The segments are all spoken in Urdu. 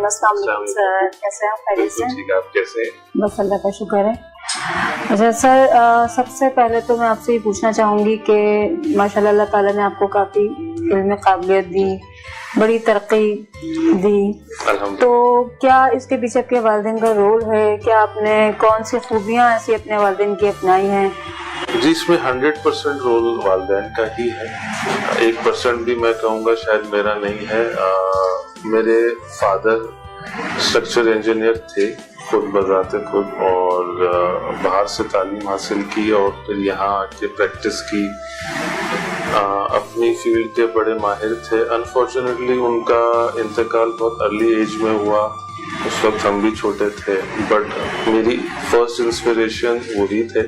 الرحیم، السلام علیکم سر، کیسے ہیں آپ؟ خیریت سے؟ ٹھیک، آپ کیسے ہیں؟ بس اللہ کا شکر ہے۔ اچھا سر، سب سے پہلے تو میں آپ سے یہ پوچھنا چاہوں گی کہ ماشاء اللہ اللہ تعالیٰ نے آپ کو کافی علم قابلیت دی، بڑی ترقی دی، تو کیا اس کے پیچھے آپ کے والدین کا رول ہے؟ کیا آپ نے کون سی خوبیاں ایسی اپنے والدین کی اپنائی ہیں؟ جی، اس میں 100% رول والدین کا ہی ہے، 1% بھی میں کہوں گا شاید میرا نہیں ہے۔ میرے فادر اسٹرکچر انجینئر تھے خود بذات خود، اور باہر سے تعلیم حاصل کی اور پھر یہاں آ کے پریکٹس کی۔ اپنی فیلڈ کے بڑے ماہر تھے۔ انفارچونیٹلی ان کا انتقال بہت ارلی ایج میں ہوا، اس وقت ہم بھی چھوٹے تھے، بٹ میری فرسٹ انسپریشن وہی تھے،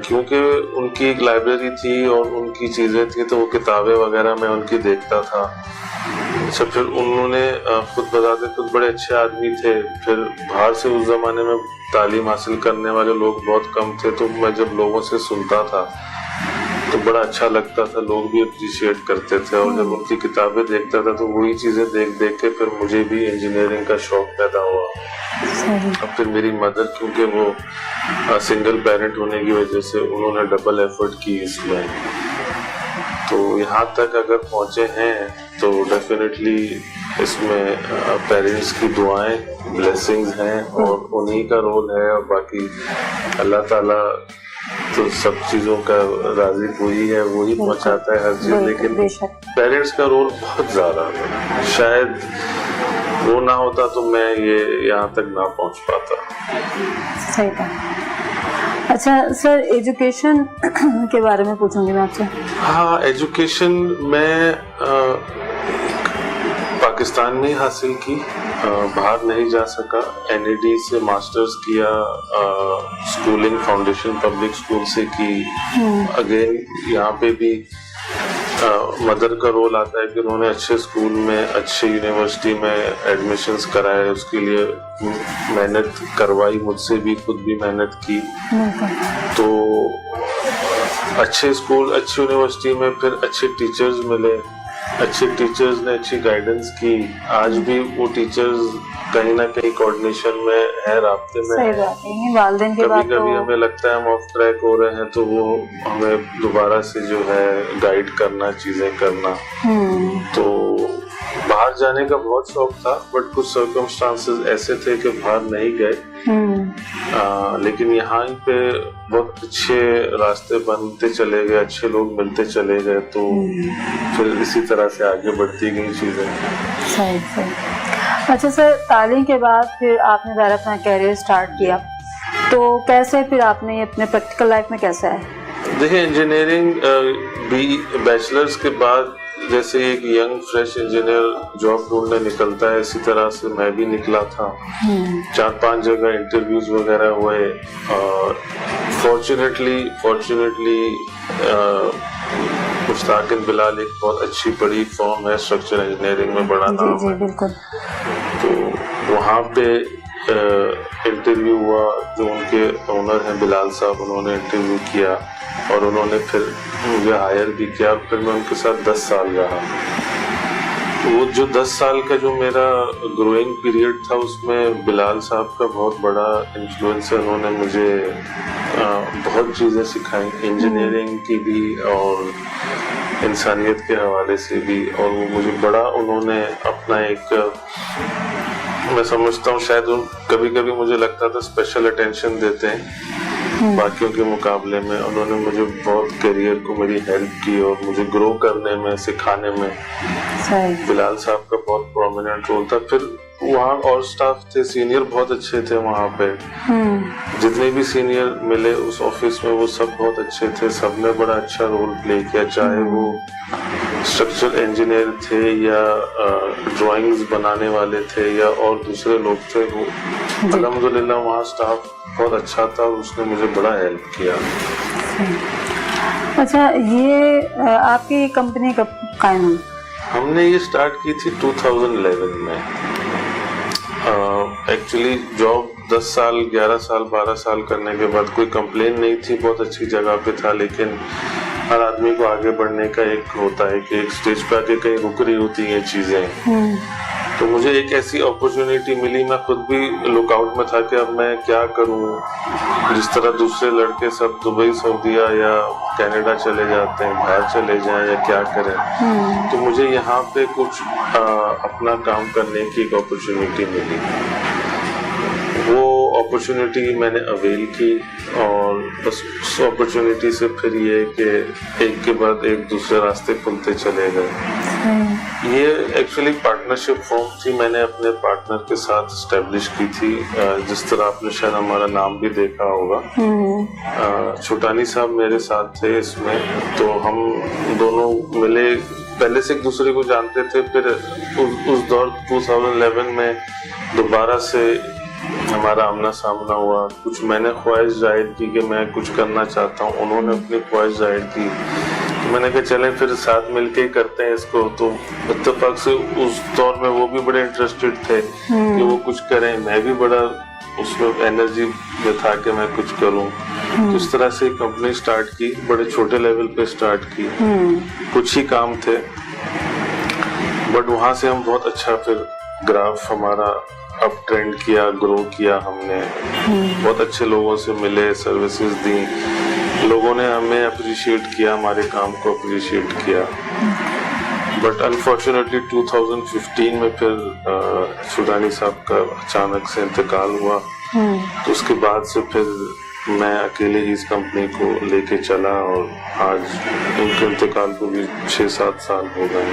کیونکہ ان کی ایک لائبریری تھی اور ان کی چیزیں تھیں تو وہ کتابیں وغیرہ میں ان کی دیکھتا تھا۔ اچھا، پھر انہوں نے خود بذات خود بڑے اچھے آدمی تھے، پھر باہر سے اس زمانے میں تعلیم حاصل کرنے والے لوگ بہت کم تھے، تو میں جب لوگوں سے سنتا تھا تو بڑا اچھا لگتا تھا، لوگ بھی اپریشیٹ کرتے تھے، اور جب ان کی کتابیں دیکھتا تھا تو وہی چیزیں دیکھ دیکھ کے پھر مجھے بھی انجینئرنگ کا شوق پیدا ہوا۔ اب پھر میری مدر، کیونکہ وہ سنگل پیرنٹ ہونے کی وجہ سے انہوں نے ڈبل ایفرٹ کی اس میں، تو یہاں تک اگر پہنچے ہیں تو ڈیفینیٹلی اس میں پیرنٹس کی دعائیں، بلیسنگز ہیں، اور انہی کا رول ہے، اور باقی اللہ تعالیٰ تو سب چیزوں کا رازق وہی ہے، وہی پہنچاتا ہے ہر چیز، لیکن پیرنٹس کا رول بہت زیادہ ہے، شاید وہ نہ ہوتا تو میں یہ یہاں تک نہ پہنچ پاتا۔ صحیح بات۔ اچھا سر، ایجوکیشن کے بارے میں پوچھوں گی میں آپ سے۔ ہاں، ایجوکیشن میں پاکستان میں ہی حاصل کی، باہر نہیں جا سکا۔ NAD سے ماسٹرز کیا، اسکولنگ فاؤنڈیشن پبلک اسکول سے کی۔ اگین یہاں پہ بھی مدر کا رول آتا ہے کہ انہوں نے اچھے اسکول میں، اچھے یونیورسٹی میں ایڈمیشنز کرائے، اس کے لیے محنت کروائی، مجھ سے بھی خود بھی محنت کی، تو اچھے اسکول، اچھی یونیورسٹی میں پھر اچھے ٹیچرز ملے، اچھے ٹیچرز نے اچھی گائیڈنس کی۔ آج بھی وہ ٹیچرز کہیں نہ کہیں کوآرڈینیشن میں ہے، رابطے میں ہے۔ کبھی کبھی ہمیں لگتا ہے ہم آف ٹریک ہو رہے ہیں تو وہ ہمیں دوبارہ سے جو ہے گائیڈ کرنا، چیزیں کرنا۔ تو باہر جانے کا بہت شوق تھا، بٹ کچھ سرکمسٹانسز ایسے تھے کہ باہر نہیں گئے، لیکن یہاں پہ بہت اچھے راستے بنتے چلے گئے، اچھے لوگ ملتے چلے گئے، تو پھر اسی طرح سے آگے بڑھتی گئی چیزیں۔ صحیح۔ اچھا سر، تعلیم کے بعد پھر آپ نے ظاہر اپنا کیریئر سٹارٹ کیا، تو کیسے پھر آپ نے اپنے پریکٹیکل لائف میں کیسا ہے؟ دیکھیں، انجینئرنگ بھی بیچلرز کے بعد جیسے ایک ینگ فریش انجینئر جاب ڈھونڈنے نکلتا ہے، اسی طرح سے میں بھی نکلا تھا۔ 4-5 جگہ انٹرویوز وغیرہ ہوئے، اور فارچونیٹلی مشتاق بلال ایک بہت اچھی بڑی فرم ہے اسٹرکچر انجینئرنگ میں، بڑا نام ہے، تو وہاں پہ انٹرویو ہوا۔ جو ان کے اونر ہیں بلال صاحب، انہوں نے انٹرویو کیا اور انہوں نے پھر مجھے ہائر بھی کیا، پھر میں ان کے ساتھ 10 سال رہا۔ وہ جو 10 سال کا جو میرا گروئنگ پیریڈ تھا، اس میں بلال صاحب کا بہت بڑا انفلوئنس ہے، انہوں نے مجھے بہت چیزیں سکھائیں، انجینئرنگ کی بھی اور انسانیت کے حوالے سے بھی، اور وہ مجھے بڑا انہوں نے اپنا ایک، میں سمجھتا ہوں شاید کبھی کبھی مجھے لگتا تھا اسپیشل اٹینشن دیتے ہیں باقیوں کے مقابلے میں۔ انہوں نے مجھے بہت کیریئر کو میری ہیلپ کی اور مجھے گرو کرنے میں، سکھانے میں بلال صاحب کا بہت پرومیننٹ رول تھا۔ پھر وہاں اور سٹاف تھے، سینئر بہت اچھے تھے وہاں پہ، جتنے بھی سینئر ملے اس آفس میں وہ سب بہت اچھے تھے، سب نے بڑا اچھا رول پلے کیا، چاہے وہ اسٹرکچر انجینئر تھے یا ڈرائنگز بنانے والے تھے یا اور دوسرے لوگ تھے، وہ الحمدللہ وہاں سٹاف بہت اچھا تھا اور اس نے مجھے بڑا ہیلپ کیا۔ اچھا، یہ آپ کی کمپنی کب قائم ہوئی؟ ہم نے یہ سٹارٹ کی تھی 2011 میں۔ ایکچولی جاب 10 سال 11 سال 12 سال کرنے کے بعد کوئی کمپلین نہیں تھی، بہت اچھی جگہ پہ تھا، لیکن ہر آدمی کو آگے بڑھنے کا ایک ہوتا ہے کہ ایک سٹیج پہ آ کے کہیں رک رہی ہوتی ہیں چیزیں، تو مجھے ایک ایسی اپرچونیٹی ملی, میں خود بھی لک آؤٹ میں تھا کہ اب میں کیا کروں. جس طرح دوسرے لڑکے سب دبئی, سعودیہ یا کینیڈا چلے جاتے ہیں, باہر چلے جائیں یا کیا کریں, تو مجھے یہاں پہ کچھ اپنا کام کرنے کی ایک اپرچونیٹی ملی. وہ اپرچونیٹی میں نے اویل کی, اور بس اس اپرچونیٹی سے پھر یہ کہ ایک کے بعد ایک دوسرے راستے کھلتے چلے گئے. یہ ایکچولی پارٹنرشپ فارم تھی, میں نے اپنے پارٹنر کے ساتھ اسٹیبلش کی تھی. جس طرح آپ نے شاید ہمارا نام بھی دیکھا ہوگا, چھوٹانی صاحب میرے ساتھ تھے اس میں. تو ہم دونوں ملے, پہلے سے ایک دوسرے کو جانتے تھے. پھر اس دور 2011 میں دوبارہ سے ہمارا آمنا سامنا ہوا. کچھ میں نے خواہش ظاہر کی کہ میں کچھ کرنا چاہتا ہوں, انہوں نے اپنی خواہش ظاہر کی. میں نے کہا چلیں پھر ساتھ مل کے ہی کرتے ہیں اس کو. تو اتفاق سے اس دور میں وہ بھی بڑے انٹرسٹڈ تھے کہ وہ کچھ کریں, میں بھی بڑا اس میں انرجی میں تھا کہ میں کچھ کروں. تو اس طرح سے کمپنی سٹارٹ کی, بڑے چھوٹے لیول پہ سٹارٹ کی, کچھ ہی کام تھے, بٹ وہاں سے ہم بہت اچھا پھر گراف ہمارا اپ ٹرینڈ کیا, گرو کیا. ہم نے بہت اچھے لوگوں سے ملے, سروسز دیں, لوگوں نے ہمیں اپریشیٹ کیا, ہمارے کام کو اپریشیٹ کیا. بٹ انفارچونیٹلی 2015 میں پھر چھوٹانی صاحب کا اچانک سے انتقال ہوا. تو اس کے بعد سے پھر میں اکیلے ہی اس کمپنی کو لے کے چلا, اور آج ان کے انتقال کو بھی 6-7 سال ہو گئے.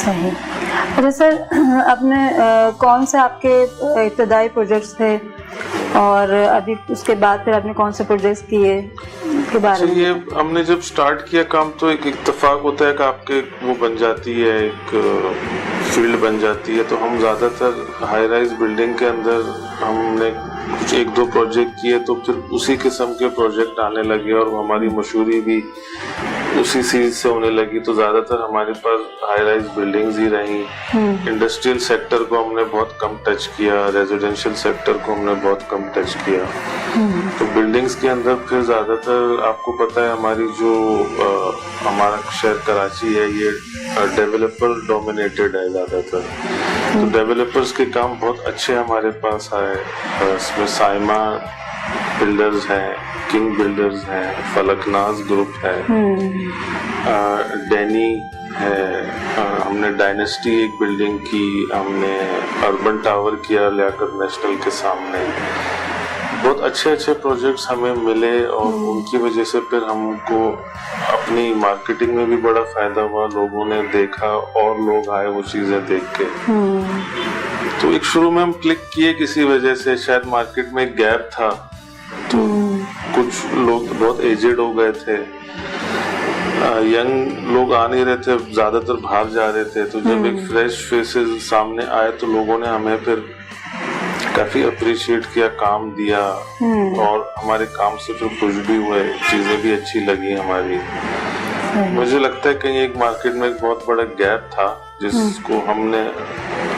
صحیح. اچھا سر, آپ نے کون سے آپ کے ابتدائی پروجیکٹس تھے, اور ابھی اس کے بعد پھر آپ نے کون سے پروجیکٹس کیے کے بارے میں؟ یہ ہم نے جب سٹارٹ کیا کام تو ایک اتفاق ہوتا ہے کہ آپ کے وہ بن جاتی ہے, ایک فیلڈ بن جاتی ہے. تو ہم زیادہ تر ہائی رائز بلڈنگ کے اندر ہم نے کچھ 1-2 پروجیکٹ کیے, تو پھر اسی قسم کے پروجیکٹ آنے لگے, اور ہماری مشہوری بھی اسی سیریز سے ہونے لگی. تو زیادہ تر ہمارے پاس ہائی رائز بلڈنگز ہی رہیں. انڈسٹریل سیکٹر کو ہم نے بہت کم ٹچ کیا, ریزیڈینشیل سیکٹر کو ہم نے بہت کم ٹچ کیا. تو بلڈنگز کے اندر پھر زیادہ تر آپ کو پتہ ہے ہماری جو ہمارا شہر کراچی ہے یہ ڈیولپر ڈومینیٹڈ ہے زیادہ تر. تو ڈیولپرز کے کام بہت اچھے ہمارے پاس آئے. اس میں سائمہ بلڈرز ہیں, کنگ بلڈرز ہیں, فلک ناز گروپ ہے, ڈینی ہے, ہم نے ڈائنیسٹی ایک بلڈنگ کی, ہم نے اربن ٹاور کیا لیاقت نیشنل کے سامنے. بہت اچھے اچھے پروجیکٹس ہمیں ملے, اور ان کی وجہ سے پھر ہم کو اپنی مارکیٹنگ میں بھی بڑا فائدہ ہوا. لوگوں نے دیکھا, اور لوگ آئے وہ چیزیں دیکھ کے. تو ایک شروع میں ہم کلک کیے کسی وجہ سے, شاید مارکیٹ میں ایک گیپ تھا, تو کچھ لوگ بہت ایجڈ ہو گئے تھے, ینگ لوگ آ نہیں رہے تھے, زیادہ تر باہر جا رہے تھے. تو جب ایک فریش فیسز سامنے آئے تو لوگوں نے ہمیں پھر کافی اپریشیٹ کیا, کام دیا, اور ہمارے کام سے پھر خوش بھی ہوئے, چیزیں بھی اچھی لگی ہماری. مجھے لگتا ہے کہ ایک مارکیٹ میں ایک بہت بڑا گیپ تھا جس کو ہم نے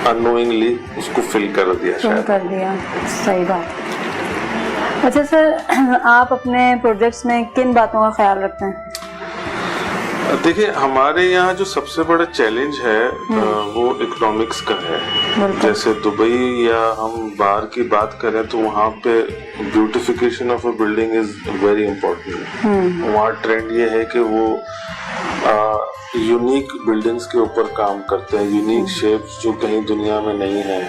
اننوئنگلی اس کو فل کر دیا. صحیح بات. اچھا سر, آپ اپنے پروجیکٹس میں کن باتوں کا خیال رکھتے ہیں؟ دیکھیں, ہمارے یہاں جو سب سے بڑا چیلنج ہے وہ اکنامکس کا ہے. جیسے دبئی یا ہم باہر کی بات کریں تو وہاں پہ beautification of a building is very important. وہاں ٹرینڈ یہ ہے کہ وہ یونیک بلڈنگز کے اوپر کام کرتے ہیں, یونیک شیپس جو کہیں دنیا میں نہیں ہیں.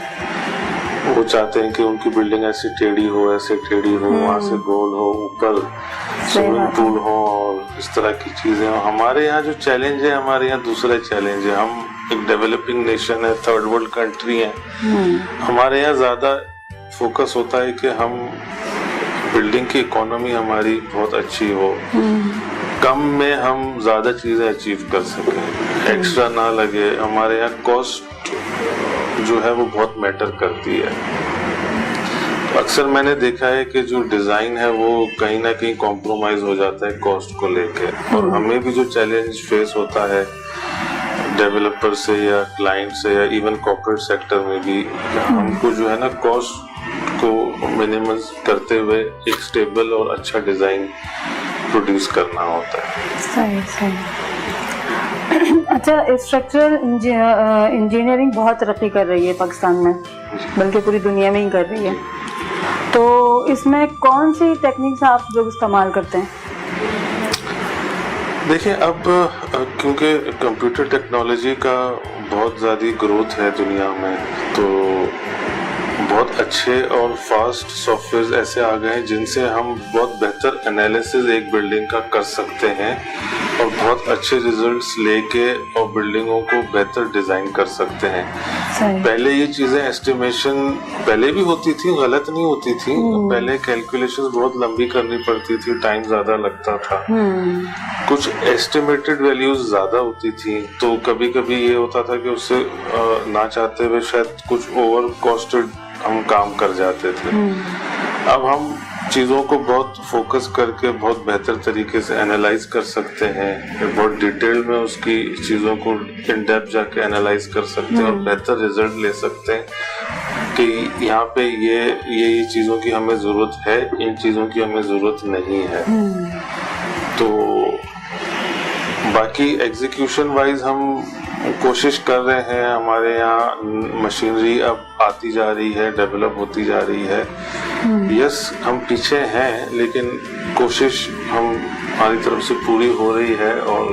وہ چاہتے ہیں کہ ان کی بلڈنگ ایسی ٹیڑھی ہو, ایسے ٹیڑھی ہو, وہاں سے گول ہو, اوپر سوئمنگ پول ہو, اور اس طرح کی چیزیں. ہمارے یہاں جو چیلنج ہے, ہمارے یہاں دوسرا چیلنج ہے. ہم ایک ڈیولپنگ نیشن ہے, تھرڈ ورلڈ کنٹری ہے. ہمارے یہاں زیادہ فوکس ہوتا ہے کہ ہم بلڈنگ کی اکانومی ہماری بہت اچھی ہو, کم میں ہم زیادہ چیزیں اچیو کر سکیں, ایکسٹرا نہ لگے. ہمارے یہاں کاسٹ جو ہے وہ بہت میٹر کرتی ہے. اکثر میں نے دیکھا ہے کہ جو ڈیزائن ہے وہ کہیں نہ کہیں کمپرومائز ہو جاتا ہے کاسٹ کو لے کے. اور ہمیں بھی جو چیلنج فیس ہوتا ہے ڈیولپر سے یا کلائنٹ سے یا ایون کارپوریٹ سیکٹر میں بھی, ہم کو جو ہے نا کاسٹ کو منیمائز کرتے ہوئے ایک سٹیبل اور اچھا ڈیزائن پروڈیوس کرنا ہوتا ہے. صحیح. اچھا اسٹرکچرل انجینئرنگ بہت ترقی کر رہی ہے پاکستان میں, بلکہ پوری دنیا میں ہی کر رہی ہے, تو اس میں کون سی ٹیکنیکس آپ لوگ استعمال کرتے ہیں؟ دیکھیں اب کیونکہ کمپیوٹر ٹیکنالوجی کا بہت زیادہ گروتھ ہے دنیا میں, تو بہت اچھے اور فاسٹ سافٹ ویئرز ایسے آ گئے ہیں جن سے ہم بہت بہتر انالیسز ایک بلڈنگ کا کر سکتے ہیں اور بہت اچھے ریزلٹس لے کے اور بلڈنگوں کو بہتر ڈیزائن کر سکتے ہیں. پہلے یہ چیزیں ایسٹیمیشن پہلے بھی ہوتی تھی, غلط نہیں ہوتی تھی, پہلے کیلکولیشن بہت لمبی کرنی پڑتی تھی, ٹائم زیادہ لگتا تھا, کچھ ایسٹیمیٹڈ ویلیوز زیادہ ہوتی تھی, تو کبھی کبھی یہ ہوتا تھا کہ اس سے نہ چاہتے ہوئے شاید کچھ اوور کاسٹڈ ہم کام کر جاتے تھے. اب ہم چیزوں کو بہت فوکس کر کے بہت بہتر طریقے سے انالائز کر سکتے ہیں, بہت ڈیٹیل میں اس کی چیزوں کو ان ڈیپتھ جا کے انالائز کر سکتے ہیں اور بہتر ریزلٹ لے سکتے ہیں کہ یہاں پہ یہ چیزوں کی ہمیں ضرورت ہے, ان چیزوں کی ہمیں ضرورت نہیں ہے. تو باقی ایگزیکیوشن وائز ہم کوشش کر رہے ہیں, ہمارے یہاں مشینری اب آتی جا رہی ہے, ڈیولپ ہوتی جا رہی ہے. یس ہم پیچھے ہیں, لیکن کوشش ہماری طرف سے پوری ہو رہی ہے, اور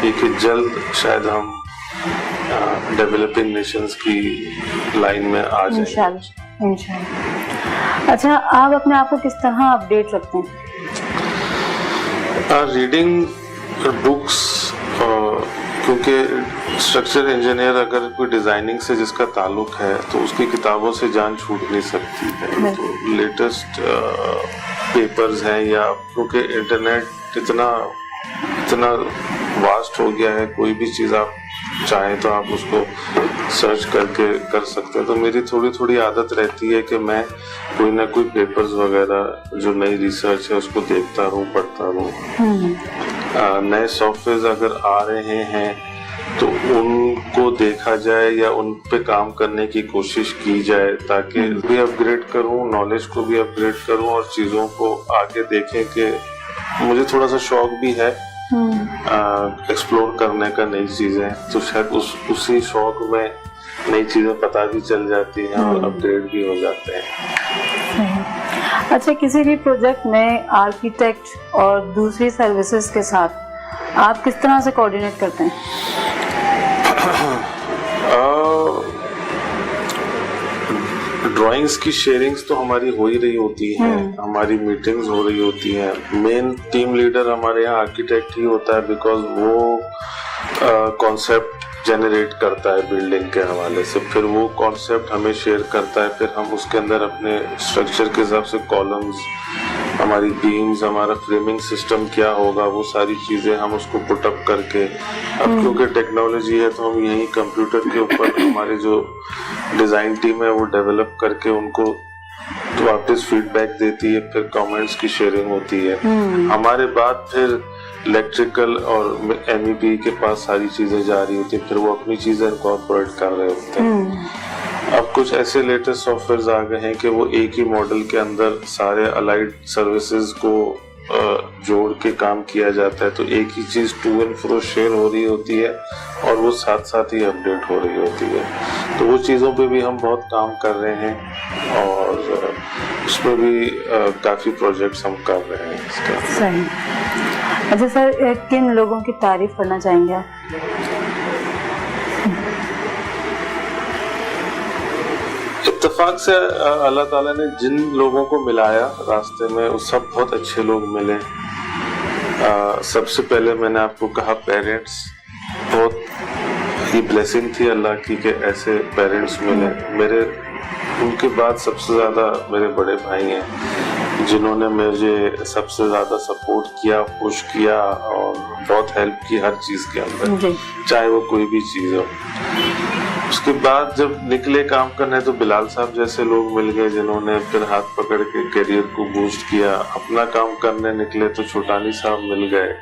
یہ کہ جلد شاید ہم ڈیولپنگ نیشنز کی لائن میں آ جائیں انشاءاللہ. اچھا آپ اپنے آپ کو کس طرح اپڈیٹ رکھتے ہیں؟ ریڈنگ بکس, کیونکہ اسٹرکچر انجینئر اگر کوئی ڈیزائننگ سے جس کا تعلق ہے تو اس کی کتابوں سے جان چھوٹ نہیں سکتی ہے. تو لیٹسٹ پیپرز ہیں, یا کیونکہ انٹرنیٹ اتنا واسٹ ہو گیا ہے, کوئی بھی چیز آپ چاہیں تو آپ اس کو سرچ کر کے کر سکتے ہیں. تو میری تھوڑی عادت رہتی ہے کہ میں کوئی نہ کوئی پیپرز وغیرہ جو نئی ریسرچ ہے اس کو دیکھتا رہوں, پڑھتا رہوں. نئے سافٹ ویئرز اگر آ رہے ہیں تو ان کو دیکھا جائے یا ان پہ کام کرنے کی کوشش کی جائے, تاکہ بھی اپ گریڈ کروں, نالج کو بھی اپ گریڈ کروں, اور چیزوں کو آگے دیکھیں. کہ مجھے تھوڑا سا شوق بھی ہے ایکسپلور کرنے کا نئی چیزیں, تو شاید اسی شوق میں نئی چیزیں پتہ بھی چل جاتی ہیں اور اپ گریڈ بھی ہو جاتے ہیں. اچھا کسی بھی پروجیکٹ میں آرکیٹیکٹ اور دوسری سروسز کے ساتھ آپ کس طرح سے کوآرڈینیٹ کرتے ہیں؟ ڈرائنگز کی شیئرنگز تو ہماری ہو ہی رہی ہوتی ہیں, ہماری میٹنگز ہو رہی ہوتی ہیں. مین ٹیم لیڈر ہمارے یہاں آرکیٹیکٹ ہی ہوتا ہے, بیکاز وہ کانسیپٹ جنریٹ کرتا ہے بلڈنگ کے حوالے سے, پھر وہ کانسیپٹ ہمیں شیئر کرتا ہے, پھر ہم اس کے اندر اپنے اسٹرکچر کے حساب سے کالمز, ہماری بیمز, ہمارا فریمنگ سسٹم کیا ہوگا, وہ ساری چیزیں ہم اس کو پٹ اپ کر کے, اب کیونکہ ٹیکنالوجی ہے تو ہم یہی کمپیوٹر کے اوپر ہماری جو ڈیزائن ٹیم ہے وہ ڈیولپ کر کے ان کو واپس فیڈ بیک دیتی ہے, پھر کامنٹس کی شیئرنگ ہوتی ہے. ہمارے بعد پھر الیکٹریکل اور ایم ای پی کے پاس ساری چیزیں جا رہی ہوتی ہیں, پھر وہ اپنی چیزیں انکارپوریٹ کر رہے ہوتے ہیں. اب کچھ ایسے لیٹسٹ سافٹ ویئرز آ گئے ہیں کہ وہ ایک ہی ماڈل کے اندر سارے الائڈ سروسز کو جوڑ کے کام کیا جاتا ہے, تو ایک ہی چیز ٹو اینڈ فرو شیئر ہو رہی ہوتی ہے اور وہ ساتھ ساتھ ہی اپڈیٹ ہو رہی ہوتی ہے. تو وہ چیزوں پہ بھی ہم بہت کام کر رہے ہیں, اور اس میں بھی کافی پروجیکٹس ہم کر رہے ہیں اس کا. صحیح. اچھا سر, کن لوگوں کی تعریف کرنا چاہیں گے آپ؟ اتفاق سے اللہ تعالیٰ نے جن لوگوں کو ملایا راستے میں وہ سب بہت اچھے لوگ ملے. سب سے پہلے میں نے آپ کو کہا پیرنٹس, بہت یہ بلیسنگ تھی اللہ کی کہ ایسے پیرنٹس ملے. ان کے بعد سب سے زیادہ میرے بڑے بھائی ہیں, جنہوں نے مجھے سب سے زیادہ سپورٹ کیا, پش کیا اور بہت ہیلپ کی ہر چیز کے اندر, چاہے وہ کوئی بھی چیز ہو. اس کے بعد جب نکلے کام کرنے تو بلال صاحب جیسے لوگ مل گئے, جنہوں نے پھر ہاتھ پکڑ کے کیریئر کو بوسٹ کیا. اپنا کام کرنے نکلے تو چھوٹانی صاحب مل گئے.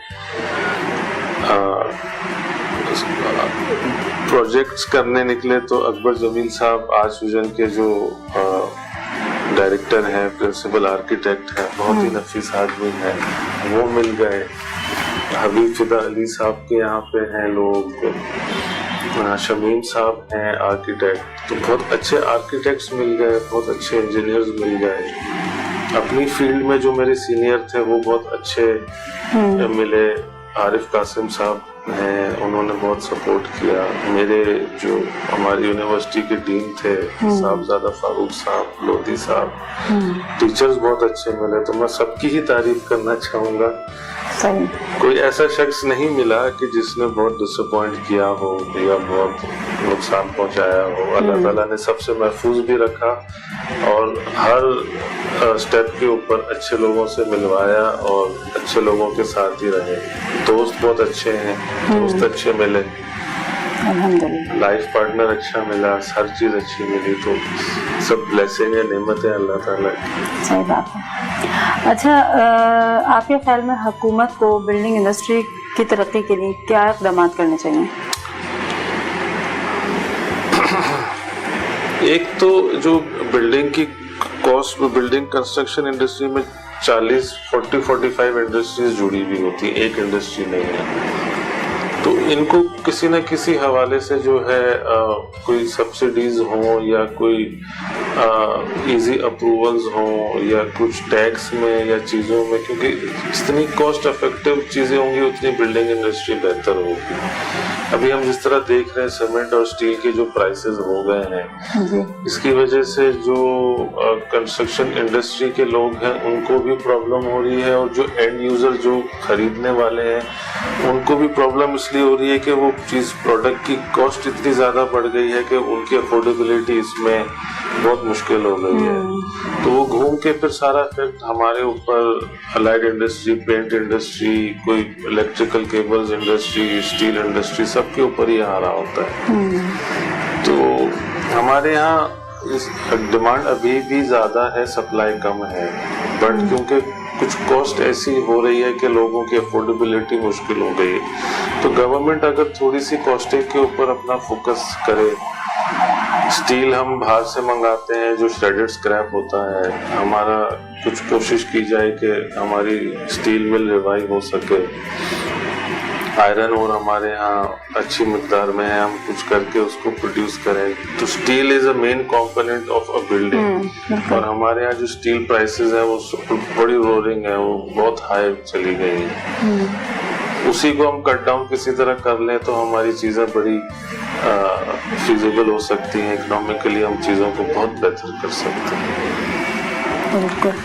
پروجیکٹس کرنے نکلے تو اکبر جمیل صاحب آج ویژن کے جو ڈائریکٹر ہیں, پرنسپل آرکیٹیکٹ ہیں, بہت ہی نفیس آدمی ہیں, وہ مل گئے. حبیب فدا علی صاحب کے یہاں پہ ہیں لوگ, شمیم صاحب ہیں آرکیٹیکٹ, تو بہت اچھے آرکیٹیکٹس مل گئے, بہت اچھے انجینئرز مل گئے. اپنی فیلڈ میں جو میرے سینئر تھے وہ بہت اچھے ملے. عارف قاسم صاحب ہیں, انہوں نے بہت سپورٹ کیا. میرے جو ہماری یونیورسٹی کے ڈین تھے صاحبزادہ فاروق صاحب, لودھی صاحب, ٹیچرز بہت اچھے ملے. تو میں سب کی ہی تعریف کرنا چاہوں گا. کوئی ایسا شخص نہیں ملا کہ جس نے بہت ڈس اپوائنٹ کیا ہو یا بہت نقصان پہنچایا ہو. اللہ تعالیٰ نے سب سے محفوظ بھی رکھا اور ہر اسٹیپ کے اوپر اچھے لوگوں سے ملوایا اور اچھے لوگوں کے ساتھ ہی رہے. دوست بہت اچھے ہیں, دوست اچھے ملے, لائف پارٹنر اچھا ملا, ہر چیز اچھی ملی. تو سب بلیسنگ ہے, نعمت ہے اللہ تعالیٰ کی. صحیح بات ہے. اچھا, آپ کے خیال میں حکومت کو بلڈنگ انڈسٹری کی ترقی کے لیے کیا اقدامات کرنے چاہیے؟ ایک تو جو بلڈنگ کی کاسٹ, بلڈنگ کنسٹرکشن انڈسٹری میں 45 انڈسٹریز جڑی ہوئی ہوتی ہیں, ایک انڈسٹری نہیں ہے. تو ان کو کسی نہ کسی حوالے سے جو ہے کوئی سبسڈیز ہوں یا کوئی ایزی اپروولز ہوں یا کچھ ٹیکس میں یا چیزوں میں, کیونکہ جتنی کاسٹ افیکٹو چیزیں ہوں گی اتنی بلڈنگ انڈسٹری بہتر ہوگی. ابھی ہم جس طرح دیکھ رہے ہیں سیمنٹ اور اسٹیل کے جو پرائسز ہو گئے ہیں, اس کی وجہ سے جو کنسٹرکشن انڈسٹری کے لوگ ہیں ان کو بھی پرابلم ہو رہی ہے, اور جو اینڈ یوزر جو خریدنے والے ہیں ان کو بھی پرابلم اس لیے ہو رہی ہے کہ وہ چیز پروڈکٹ کی کاسٹ اتنی زیادہ بڑھ گئی ہے کہ ان کی افورڈیبلٹی اس میں بہت مشکل ہو گئی ہے. تو وہ گھوم کے پھر سارا افیکٹ ہمارے اوپر, الائڈ انڈسٹری, پینٹ انڈسٹری, کوئی electrical cables industry, steel industry, سب کے اوپر ہی آ رہا ہوتا ہے. تو ہمارے یہاں ڈیمانڈ ابھی بھی زیادہ ہے, سپلائی کم ہے, بٹ کیونکہ کچھ کاسٹ ایسی ہو رہی ہے کہ لوگوں کی افورڈیبلٹی مشکل ہو گئی. تو گورنمنٹ اگر تھوڑی سی کاسٹنگ کے اوپر اپنا فوکس کرے, اسٹیل ہم باہر سے منگاتے ہیں جو شریڈڈ اسکریپ ہوتا ہے, ہمارا کچھ کوشش کی جائے کہ ہماری اسٹیل مل ریوائیو ہو سکے. آئرن اور ہمارے یہاں اچھی مقدار میں ہے, ہم کچھ کر کے اس کو پروڈیوس کریں. تو steel is a main component of a building, اور ہمارے یہاں جو اسٹیل پرائسز ہیں وہ بڑی رورنگ ہے, وہ بہت ہائی چلی گئی ہیں. اسی کو ہم کٹ ڈاؤن کسی طرح کر لیں تو ہماری چیزیں بڑی فیزیبل ہو سکتی ہیں, اکنامکلی ہم چیزوں کو بہت بہتر کر سکتے ہیں. بالکل.